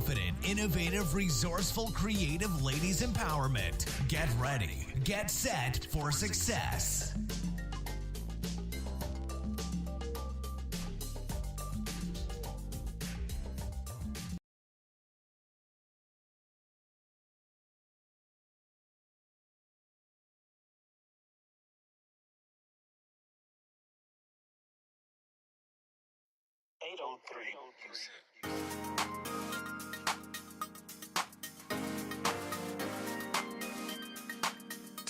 confident, innovative, resourceful, creative ladies empowerment. Get ready, get set for success.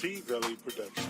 T-Valley Productions.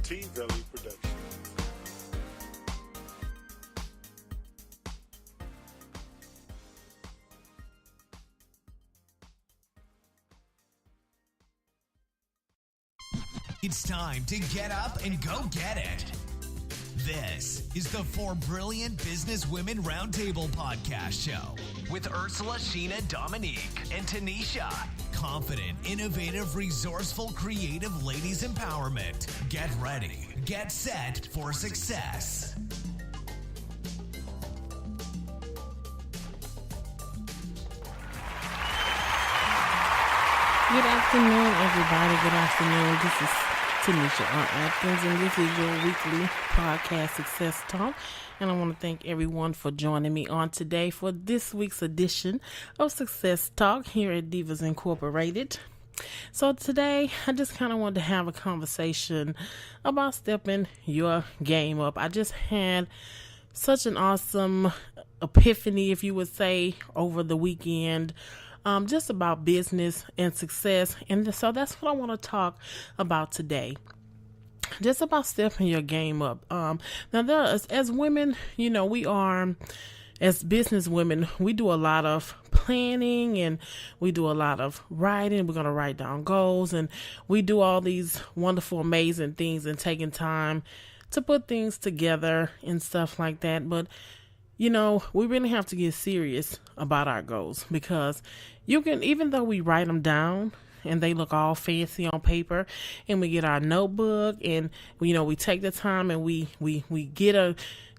T-Valley Productions. It's time to get up and go get it. This is the For Brilliant Business Women Roundtable podcast show with Ursula, Sheena, Dominique, and Tanisha. Confident, innovative, resourceful, creative ladies empowerment. Get ready, get set for success. Good afternoon, everybody. Good afternoon. This is Tanisha R. Atkins, and this is your weekly podcast Success Talk. And I want to thank everyone for joining me on today for this week's edition of Success Talk here at Divas Incorporated. So today, I just kind of wanted to have a conversation about stepping your game up. I just had such an awesome epiphany, if you would say, over the weekend, just about business and success. And so that's what I want to talk about today. Just about stepping your game up. Now, as women, we are, as business women, we do a lot of planning and we do a lot of writing. We're going to write down goals and we do all these wonderful, amazing things and taking time to put things together and stuff like that. But, we really have to get serious about our goals because even though we write them down, and they look all fancy on paper, and we get our notebook and we take the time and we get a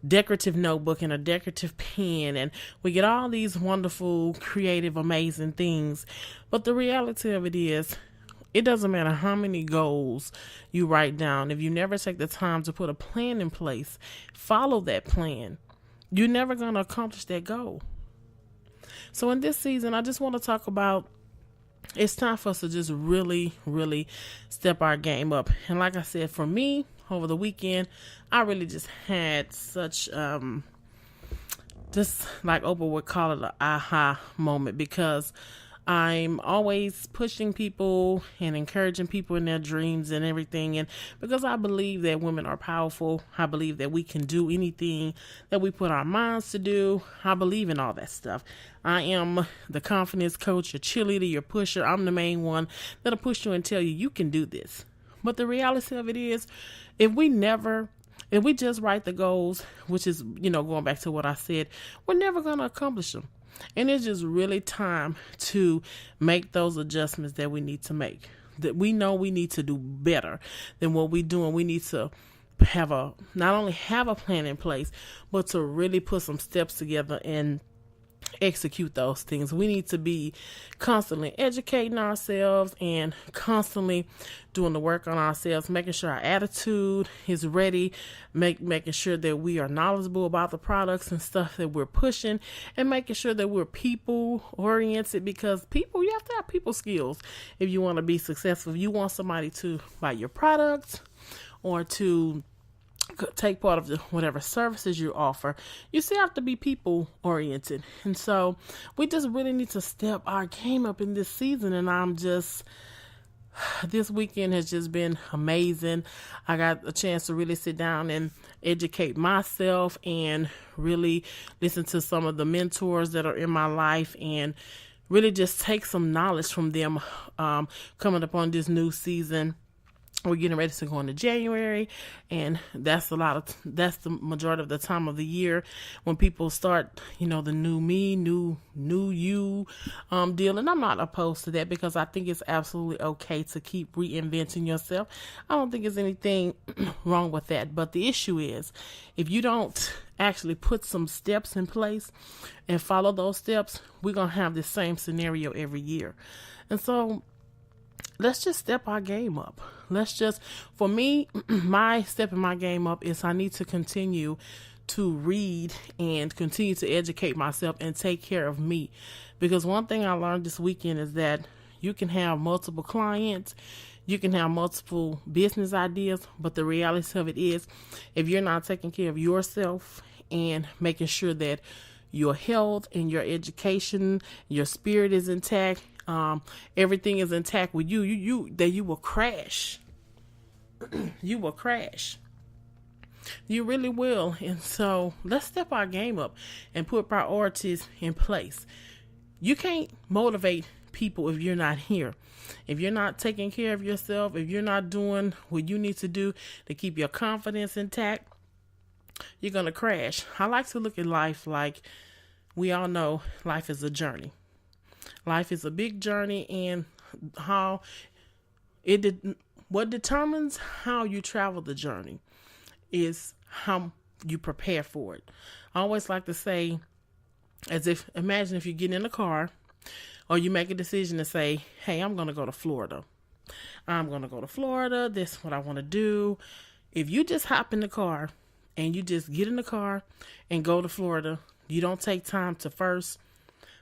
decorative notebook and a decorative pen and we get all these wonderful, creative, amazing things. But the reality of it is, it doesn't matter how many goals you write down. If you never take the time to put a plan in place, follow that plan, you're never going to accomplish that goal. So in this season, I just want to talk about, it's time for us to just really, really step our game up. And like I said, for me, over the weekend, I really just had such, just like Oprah would call it, an aha moment, because I'm always pushing people and encouraging people in their dreams and everything. And because I believe that women are powerful, I believe that we can do anything that we put our minds to do. I believe in all that stuff. I am the confidence coach, your cheerleader, your pusher. I'm the main one that'll push you and tell you can do this. But the reality of it is, if we just write the goals, which is, going back to what I said, we're never going to accomplish them. And it's just really time to make those adjustments that we need to make. That we know we need to do better than what we're doing. We need to not only have a plan in place, but to really put some steps together and execute those things. We need to be constantly educating ourselves and constantly doing the work on ourselves, making sure our attitude is ready, making sure that we are knowledgeable about the products and stuff that we're pushing, and making sure that we're people oriented, because you have to have people skills if you want to be successful. If you want somebody to buy your products or to take part of whatever services you offer, you still have to be people oriented. And so we just really need to step our game up in this season. And this weekend has just been amazing. I got a chance to really sit down and educate myself and really listen to some of the mentors that are in my life and really just take some knowledge from them coming up on this new season. We're getting ready to go into January, and that's the majority of the time of the year when people start, the new me, new you deal. And I'm not opposed to that, because I think it's absolutely okay to keep reinventing yourself. I don't think there's anything wrong with that. But the issue is, if you don't actually put some steps in place and follow those steps, we're going to have the same scenario every year. And so let's just step our game up. For me, my step in my game up is I need to continue to read and continue to educate myself and take care of me. Because one thing I learned this weekend is that you can have multiple clients, you can have multiple business ideas, but the reality of it is, if you're not taking care of yourself and making sure that your health and your education, your spirit is intact, everything is intact with you will crash. You will crash. You really will. And so let's step our game up and put priorities in place. You can't motivate people if you're not here. If you're not taking care of yourself, if you're not doing what you need to do to keep your confidence intact, you're going to crash. I like to look at life like, we all know life is a journey. Life is a big journey, and what determines how you travel the journey is how you prepare for it. I always like to say, imagine if you get in a car or you make a decision to say, hey, I'm going to go to Florida. This is what I want to do. If you just hop in the car and you just get in the car and go to Florida, you don't take time to first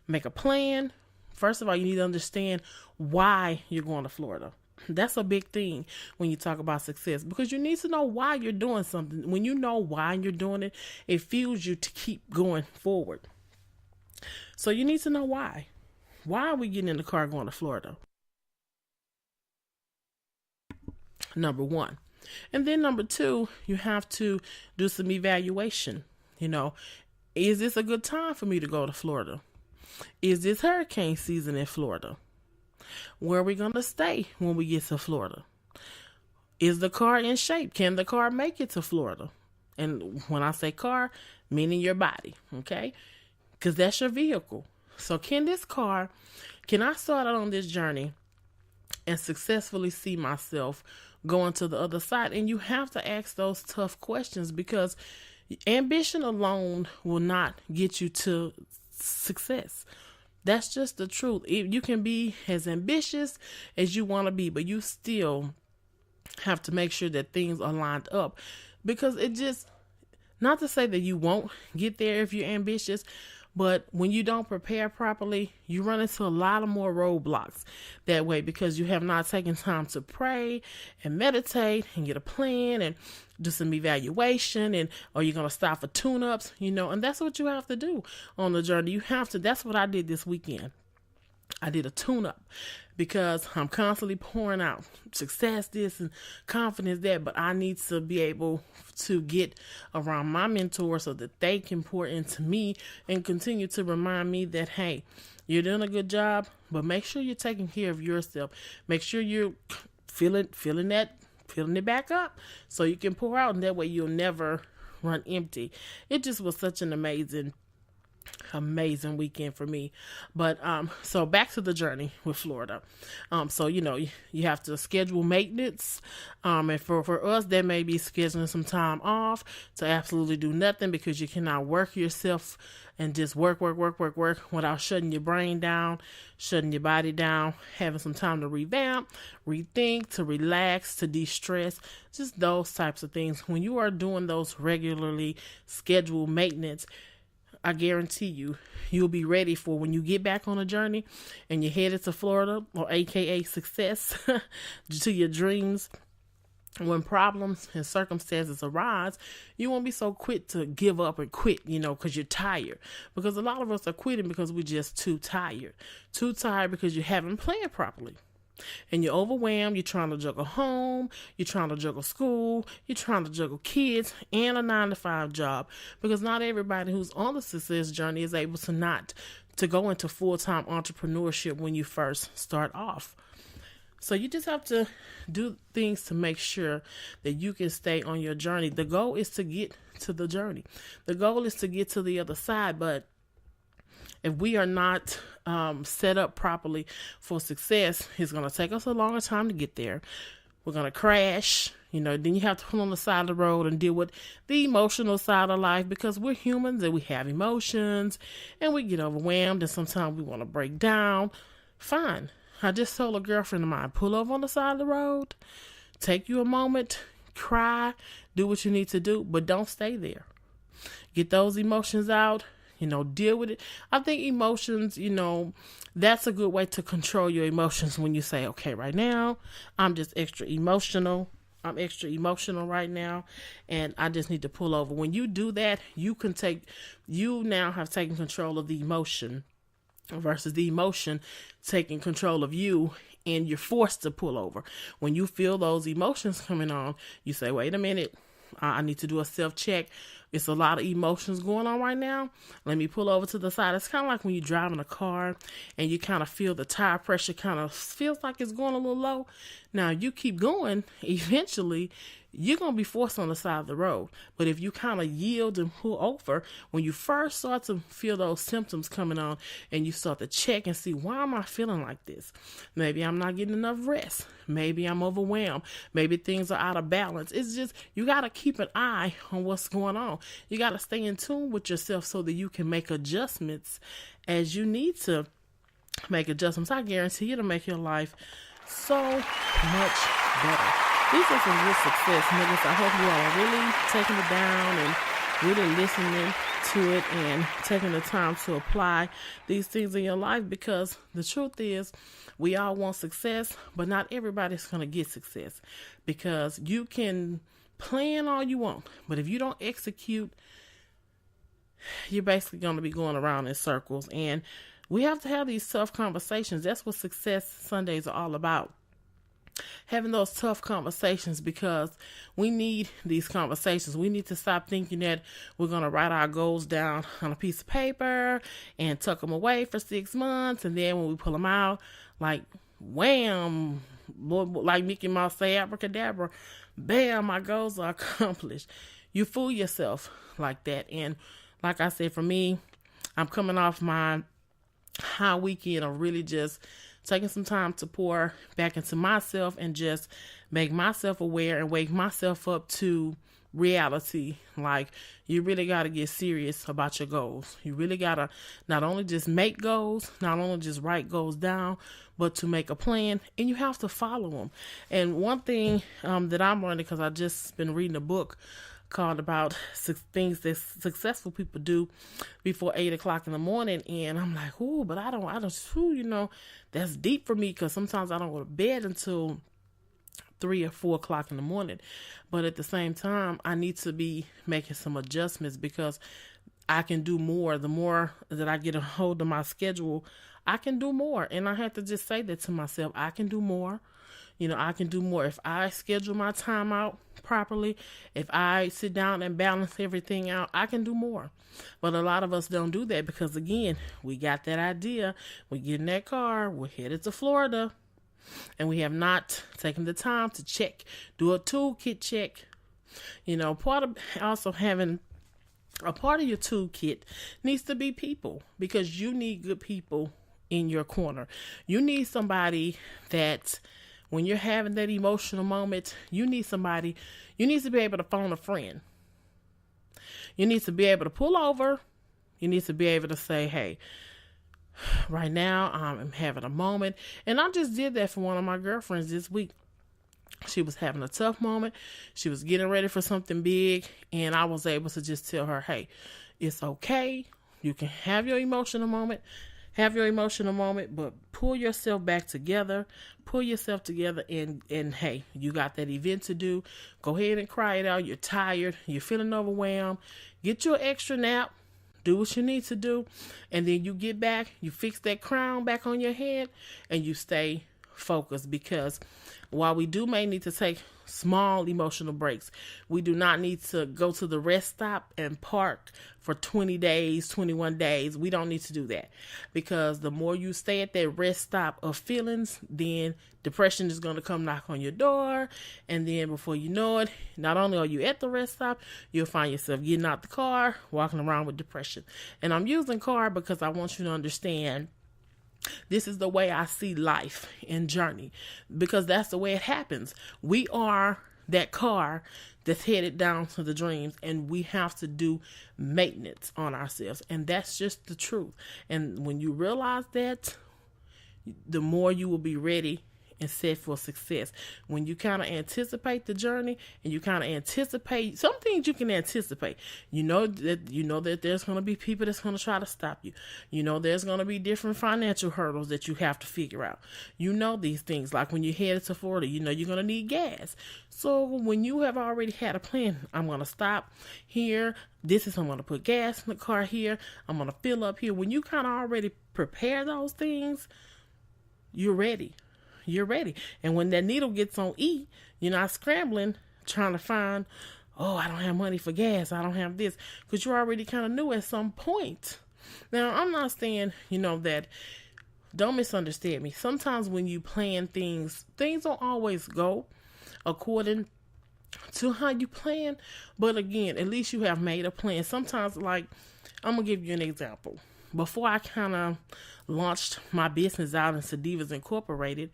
make a plan, First of all, you need to understand why you're going to Florida. That's a big thing when you talk about success, because you need to know why you're doing something. When you know why you're doing it, it fuels you to keep going forward. So you need to know why. Why are we getting in the car going to Florida? Number one. And then number two, you have to do some evaluation. Is this a good time for me to go to Florida? Is this hurricane season in Florida? Where are we going to stay when we get to Florida? Is the car in shape? Can the car make it to Florida? And when I say car, meaning your body, okay? Because that's your vehicle. So can I start out on this journey and successfully see myself going to the other side? And you have to ask those tough questions, because ambition alone will not get you to success. That's just the truth. You can be as ambitious as you want to be, but you still have to make sure that things are lined up, because not to say that you won't get there if you're ambitious, but when you don't prepare properly, you run into a lot of more roadblocks that way, because you have not taken time to pray and meditate and get a plan and do some evaluation, or you're going to stop for tune-ups, and that's what you have to do on the journey. That's what I did this weekend. I did a tune-up, because I'm constantly pouring out success this and confidence that, but I need to be able to get around my mentors so that they can pour into me and continue to remind me that, hey, you're doing a good job, but make sure you're taking care of yourself. Make sure you're filling it back up so you can pour out, and that way you'll never run empty. It just was such an amazing weekend for me. But so back to the journey with Florida. So you have to schedule maintenance, and for us that may be scheduling some time off to absolutely do nothing, because you cannot work yourself and just work without shutting your brain down, shutting your body down, having some time to revamp, rethink, to relax, to de-stress, just those types of things. When you are doing those regularly scheduled maintenance, I guarantee you'll be ready for when you get back on a journey and you're headed to Florida, or AKA success, to your dreams. When problems and circumstances arise, you won't be so quick to give up and quit, because you're tired. Because a lot of us are quitting because we're just too tired. Too tired because you haven't planned properly. And you're overwhelmed. You're trying to juggle home. You're trying to juggle school. You're trying to juggle kids and a 9-to-5 job. Because not everybody who's on the success journey is able to go into full-time entrepreneurship when you first start off. So you just have to do things to make sure that you can stay on your journey. The goal is to get to the journey. The goal is to get to the other side. But if we are not set up properly for success, it's going to take us a longer time to get there. We're going to crash. Then you have to pull on the side of the road and deal with the emotional side of life, because we're humans and we have emotions and we get overwhelmed, and sometimes we want to break down. Fine. I just told a girlfriend of mine, pull over on the side of the road, take you a moment, cry, do what you need to do, but don't stay there. Get those emotions out, deal with it. I think emotions, that's a good way to control your emotions, when you say, okay, right now, I'm just extra emotional. I'm extra emotional right now, and I just need to pull over. When you do that, you now have taken control of the emotion, versus the emotion taking control of you, and you're forced to pull over. When you feel those emotions coming on, you say, wait a minute, I need to do a self-check. It's a lot of emotions going on right now. Let me pull over to the side. It's kind of like when you're driving a car and you kind of feel the tire pressure kind of feels like it's going a little low. Now, you keep going, eventually, you're going to be forced on the side of the road. But if you kind of yield and pull over, when you first start to feel those symptoms coming on and you start to check and see, why am I feeling like this? Maybe I'm not getting enough rest. Maybe I'm overwhelmed. Maybe things are out of balance. It's just, you got to keep an eye on what's going on. You got to stay in tune with yourself so that you can make adjustments as you need to make adjustments. I guarantee you, to make your life so much better. These are some good success nuggets. I hope you all are really taking it down and really listening to it and taking the time to apply these things in your life, because the truth is we all want success, but not everybody's going to get success, because you can plan all you want, but if you don't execute, you're basically going to be going around in circles. And we have to have these tough conversations. That's what Success Sundays are all about. Having those tough conversations, because we need these conversations. We need to stop thinking that we're going to write our goals down on a piece of paper and tuck them away for 6 months. And then when we pull them out, like, wham, like Mickey Mouse say, abracadabra, bam, my goals are accomplished. You fool yourself like that. And like I said, for me, I'm coming off my high weekend of really just taking some time to pour back into myself and just make myself aware and wake myself up to reality. Like, you really got to get serious about your goals. You really got to not only just make goals, not only just write goals down, but to make a plan, and you have to follow them. And one thing that I'm learning, because I just been reading a book called about 6 things that successful people do before 8 o'clock in the morning. And I'm like, ooh, but I don't, that's deep for me, because sometimes I don't go to bed until 3 or 4 o'clock in the morning. But at the same time, I need to be making some adjustments, because I can do more. The more that I get a hold of my schedule, I can do more. And I have to just say that to myself. I can do more. I can do more. If I schedule my time out properly, if I sit down and balance everything out, I can do more. But a lot of us don't do that, because, again, we got that idea. We get in that car, we're headed to Florida, and we have not taken the time to check, do a toolkit check. Part of also having a part of your toolkit needs to be people, because you need good people in your corner. You need somebody that, when you're having that emotional moment, you need to be able to phone a friend. You need to be able to pull over. You need to be able to say, hey, right now I'm having a moment. And I just did that for one of my girlfriends this week. She was having a tough moment. She was getting ready for something big. And I was able to just tell her, hey, it's okay. You can have your emotional moment. But pull yourself back together. Pull yourself together and hey, you got that event to do. Go ahead and cry it out. You're tired. You're feeling overwhelmed. Get your extra nap. Do what you need to do. And then you get back. You fix that crown back on your head and you stay focused, because while we may need to take small emotional breaks, we do not need to go to the rest stop and park for 20 days, 21 days. We don't need to do that, because the more you stay at that rest stop of feelings, then depression is going to come knock on your door. And then before you know it, not only are you at the rest stop, you'll find yourself getting out the car, walking around with depression. And I'm using car because I want you to understand this is the way I see life and journey, because that's the way it happens. We are that car that's headed down to the dreams, and we have to do maintenance on ourselves. And that's just the truth. And when you realize that, the more you will be ready and set for success. When you kind of anticipate the journey, and you kind of anticipate some things, you can anticipate. You know that there's going to be people that's going to try to stop you. There's going to be different financial hurdles that you have to figure out. These things, like when you're headed to Florida, you're going to need gas. So when you have already had a plan, I'm going to stop here. I'm going to put gas in the car here. I'm going to fill up here. When you kind of already prepare those things, you're ready. And when that needle gets on E, you're not scrambling, trying to find, I don't have money for gas. I don't have this. Because you already kind of knew at some point. Now, I'm not saying, that, don't misunderstand me. Sometimes when you plan things don't always go according to how you plan. But again, at least you have made a plan. Sometimes, like, I'm going to give you an example. Before I kind of launched my business out into Divas Incorporated,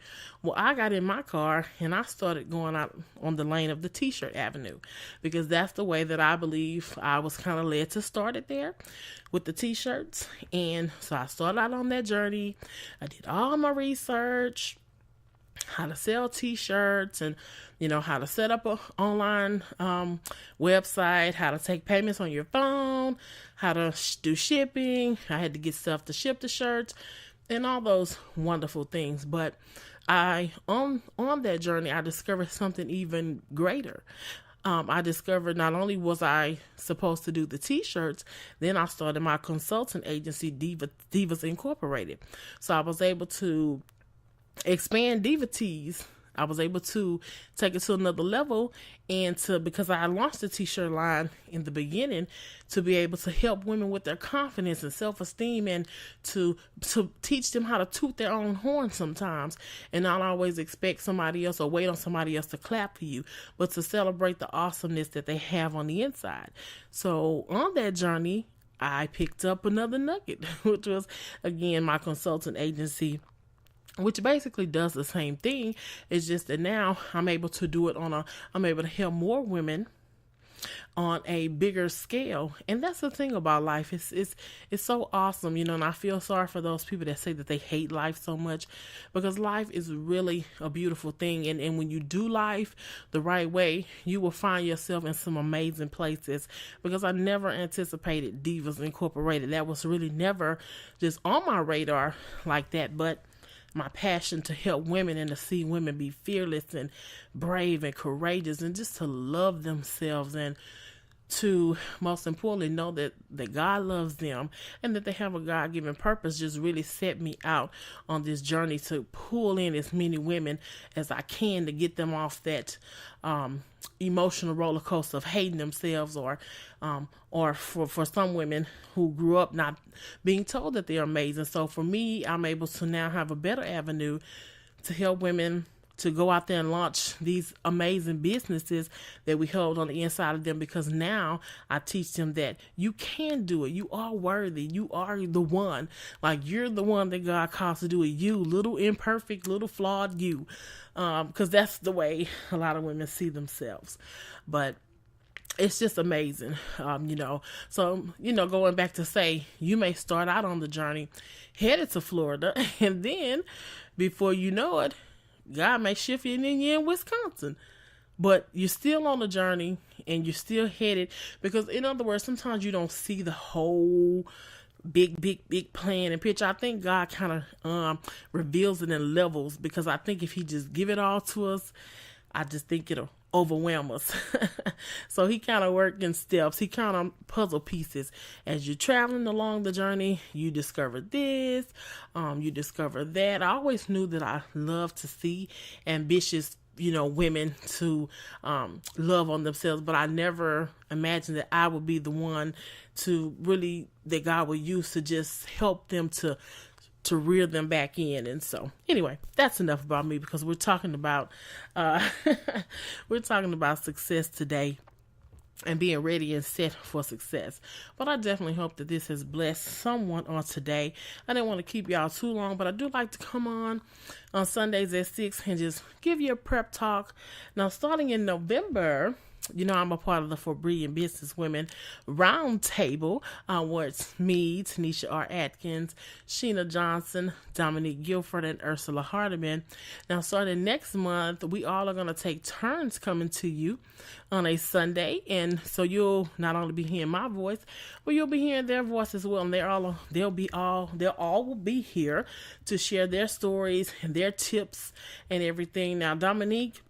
I got in my car and I started going out on the lane of the T-shirt avenue, because that's the way that I believe I was kind of led to start it there with the T-shirts. And so I started out on that journey. I did all my research. how to sell t-shirts and, how to set up a online website, how to take payments on your phone, how to do shipping. I had to get stuff to ship the shirts and all those wonderful things. But on that journey, I discovered something even greater. I discovered not only was I supposed to do the t-shirts, then I started my consulting agency, Divas Incorporated. So I was able to expand Diva Tees. I was able to take it to another level, and because I launched the t-shirt line in the beginning, to be able to help women with their confidence and self-esteem, and to teach them how to toot their own horn sometimes, and not always expect somebody else or wait on somebody else to clap for you, but to celebrate the awesomeness that they have on the inside. So on that journey, I picked up another nugget, which was, again, my consulting agency, which basically does the same thing. It's just that now I'm able to do it I'm able to help more women on a bigger scale. And that's the thing about life. It's so awesome, and I feel sorry for those people that say that they hate life so much, because life is really a beautiful thing. And when you do life the right way, you will find yourself in some amazing places, because I never anticipated Divas Incorporated. That was really never just on my radar like that, but my passion to help women and to see women be fearless and brave and courageous and just to love themselves, and to, most importantly, know that God loves them and that they have a God-given purpose, just really set me out on this journey to pull in as many women as I can to get them off that emotional roller coaster of hating themselves, or for some women who grew up not being told that they're amazing. So for me, I'm able to now have a better avenue to help women to go out there and launch these amazing businesses that we hold on the inside of them, because now I teach them that you can do it. You are worthy. You are the one. Like, you're the one that God calls to do it. You, little imperfect, little flawed you. Because that's the way a lot of women see themselves. But it's just amazing, So, going back to say, you may start out on the journey headed to Florida, and then before you know it, God may shift you and then you're in Wisconsin. But you're still on the journey and you're still headed, because, in other words, sometimes you don't see the whole big plan and picture. I think God kind of reveals it in levels, because I think if He just give it all to us, I just think it'll overwhelm us. So He kind of worked in steps. He kind of puzzle pieces. As you're traveling along the journey, you discover this, you discover that. I always knew that I love to see ambitious, women to love on themselves, but I never imagined that I would be the one that God would use to just help them to rear them back in. And so anyway, that's enough about me, because we're talking about success today and being ready and set for success. But I definitely hope that this has blessed someone on today. I didn't want to keep y'all too long, but I do like to come on Sundays at 6 and just give you a prep talk. Now, starting in November, I'm a part of the For Brilliant Business Women Roundtable, where it's me, Tanisha R. Atkins, Sheena Johnson, Dominique Guilford, and Ursula Hardiman. Now, starting next month, we all are going to take turns coming to you on a Sunday, and so you'll not only be hearing my voice, but you'll be hearing their voice as well. And they'll all be here to share their stories and their tips and everything. Now, Dominique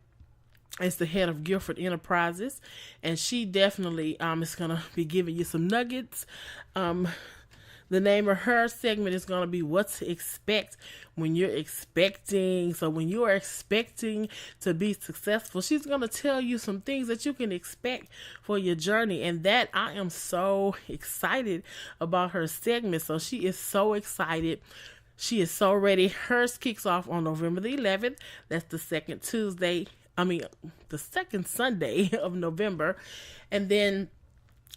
is the head of Guilford Enterprises, and she definitely is going to be giving you some nuggets. The name of her segment is going to be What to Expect When You're Expecting. So when you are expecting to be successful, she's going to tell you some things that you can expect for your journey. And that, I am so excited about her segment. So she is so excited. She is so ready. Hers kicks off on November the 11th. That's the second Sunday of November. And then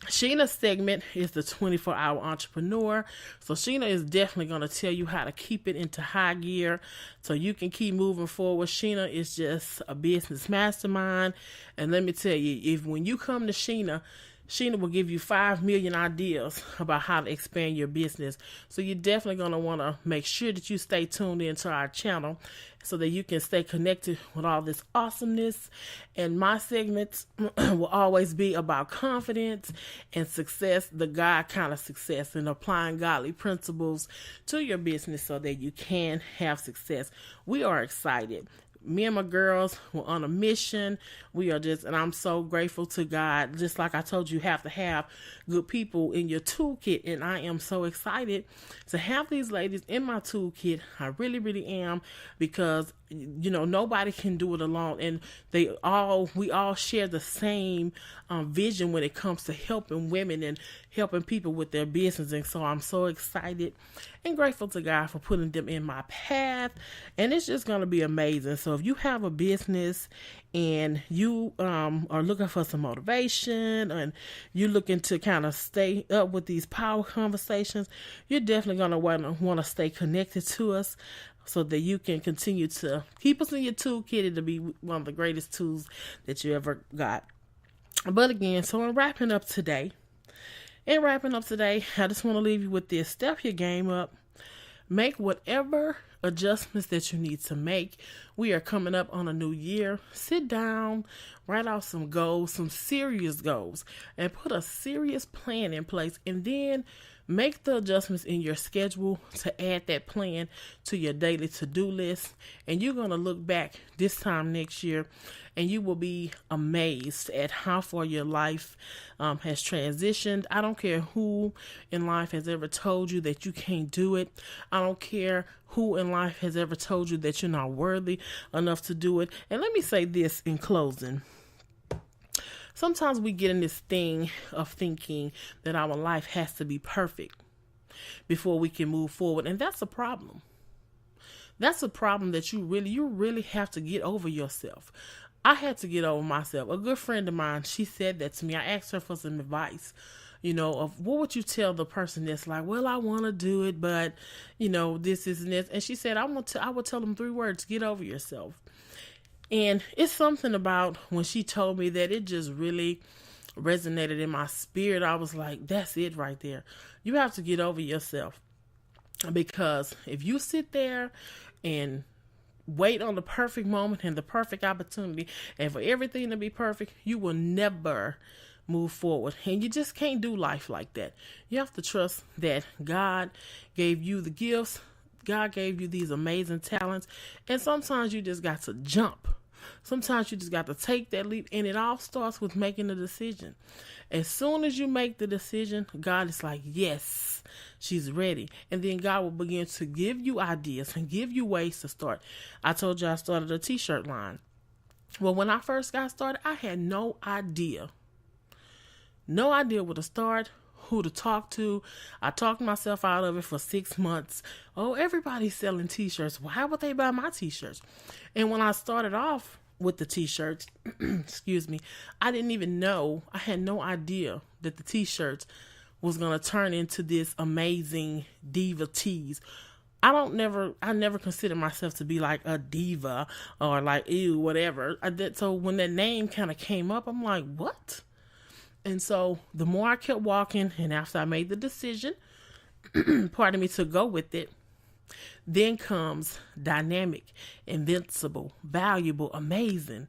Sheena's segment is the 24-hour entrepreneur. So Sheena is definitely going to tell you how to keep it into high gear so you can keep moving forward. Sheena is just a business mastermind. And let me tell you, when you come to Sheena, Sheena will give you 5 million ideas about how to expand your business. So you're definitely going to want to make sure that you stay tuned into our channel so that you can stay connected with all this awesomeness. And my segments will always be about confidence and success, the God kind of success, and applying godly principles to your business so that you can have success. We are excited. Me and my girls were on a mission. And I'm so grateful to God. Just like I told you, have to have good people in your toolkit. And I am so excited to have these ladies in my toolkit. I really, really am, because nobody can do it alone. And we all share the same vision when it comes to helping women and helping people with their business. And so I'm so excited and grateful to God for putting them in my path. And it's just going to be amazing. So if you have a business and you are looking for some motivation and you're looking to kind of stay up with these power conversations, you're definitely going to want to stay connected to us so that you can continue to keep us in your toolkit. It'll be one of the greatest tools that you ever got. But again, so in wrapping up today, I just want to leave you with this. Step your game up. Make whatever adjustments that you need to make. We are coming up on a new year. Sit down, write out some goals, some serious goals, and put a serious plan in place. And then make the adjustments in your schedule to add that plan to your daily to-do list. And you're going to look back this time next year and you will be amazed at how far your life has transitioned. I don't care who in life has ever told you that you can't do it. I don't care who in life has ever told you that you're not worthy enough to do it. And let me say this in closing. Sometimes we get in this thing of thinking that our life has to be perfect before we can move forward. And that's a problem. That's a problem that you really have to get over yourself. I had to get over myself. A good friend of mine, she said that to me. I asked her for some advice, of what would you tell the person that's like, well, I want to do it, but, this isn't this. And she said, I would tell them 3 words: get over yourself. And it's something about when she told me that, it just really resonated in my spirit. I was like, that's it right there. You have to get over yourself, because if you sit there and wait on the perfect moment and the perfect opportunity and for everything to be perfect, you will never move forward. And you just can't do life like that. You have to trust that God gave you the gifts. God gave you these amazing talents. And sometimes you just got to jump. Sometimes you just got to take that leap. And it all starts with making a decision. As soon as you make the decision, God is like, yes, she's ready. And then God will begin to give you ideas and give you ways to start. I told you I started a t-shirt line. Well, when I first got started, I had no idea where to start, who to talk to. I talked myself out of it for 6 months. Oh, everybody's selling t-shirts. Why would they buy my t-shirts? And when I started off with the t-shirts, I didn't even know, I had no idea that the t-shirts was going to turn into this amazing diva tees. I never considered myself to be like a diva or like, ew, whatever. So when that name kind of came up, I'm like, what? And so the more I kept walking, and after I made the decision, to go with it, then comes dynamic, invincible, valuable, amazing.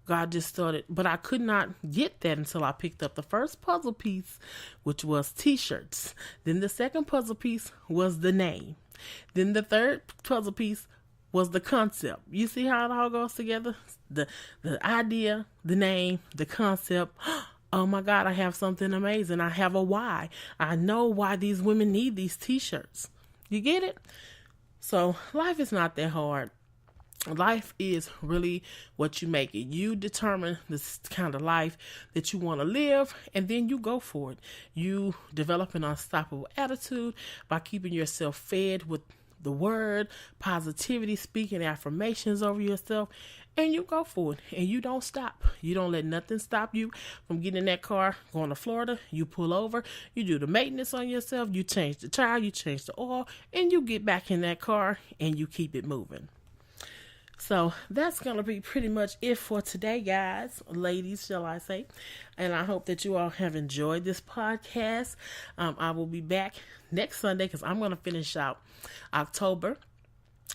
God just started, but I could not get that until I picked up the first puzzle piece, which was t-shirts. Then the second puzzle piece was the name. Then the third puzzle piece was the concept. You see how it all goes together? The idea, the name, the concept. Oh my God, I have something amazing. I have a why. I know why these women need these t-shirts. You get it? So life is not that hard. Life is really what you make it. You determine this kind of life that you want to live, and then you go for it. You develop an unstoppable attitude by keeping yourself fed with the word, positivity, speaking affirmations over yourself, and you go for it, and you don't stop. You don't let nothing stop you from getting in that car, going to Florida. You pull over, you do the maintenance on yourself, you change the tire, you change the oil, and you get back in that car, and you keep it moving. So that's going to be pretty much it for today, guys, ladies, shall I say. And I hope that you all have enjoyed this podcast. I will be back next Sunday because I'm going to finish out October.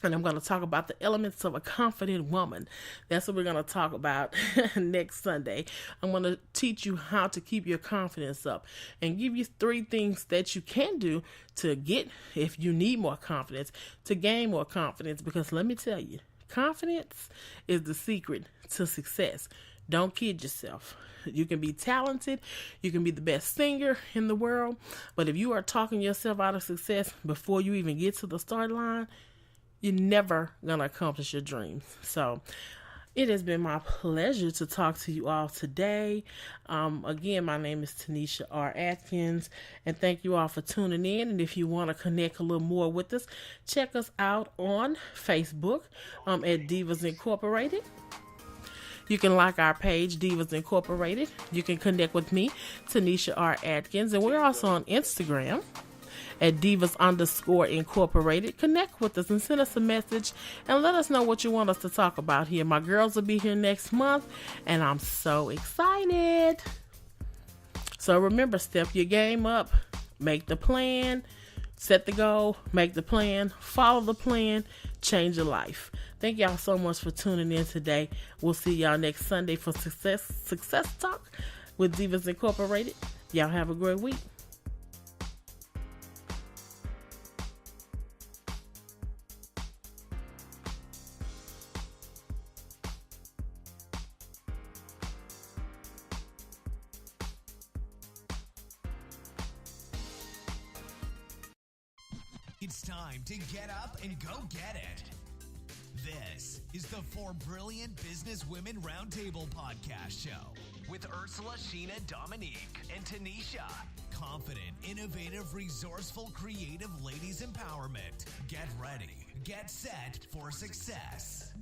And I'm going to talk about the elements of a confident woman. That's what we're going to talk about next Sunday. I'm going to teach you how to keep your confidence up and give you 3 things that you can do to get, if you need more confidence, to gain more confidence. Because let me tell you, confidence is the secret to success. Don't kid yourself. You can be talented. You can be the best singer in the world. But if you are talking yourself out of success before you even get to the start line, you're never going to accomplish your dreams. So it has been my pleasure to talk to you all today. Again, my name is Tanisha R. Atkins, and thank you all for tuning in. And if you want to connect a little more with us, check us out on Facebook at Divas Incorporated. You can like our page, Divas Incorporated. You can connect with me, Tanisha R. Atkins, and we're also on Instagram at Divas_Incorporated. Connect with us and send us a message and let us know what you want us to talk about here. My girls will be here next month, and I'm so excited. So remember, step your game up, make the plan, set the goal, make the plan, follow the plan, change your life. Thank y'all so much for tuning in today. We'll see y'all next Sunday for Success Talk with Divas Incorporated. Y'all have a great week. It's time to get up and go get it. This is the For Brilliant Business Women Roundtable podcast show with Ursula, Sheena, Dominique, and Tanisha. Confident, innovative, resourceful, creative ladies empowerment. Get ready, get set for success.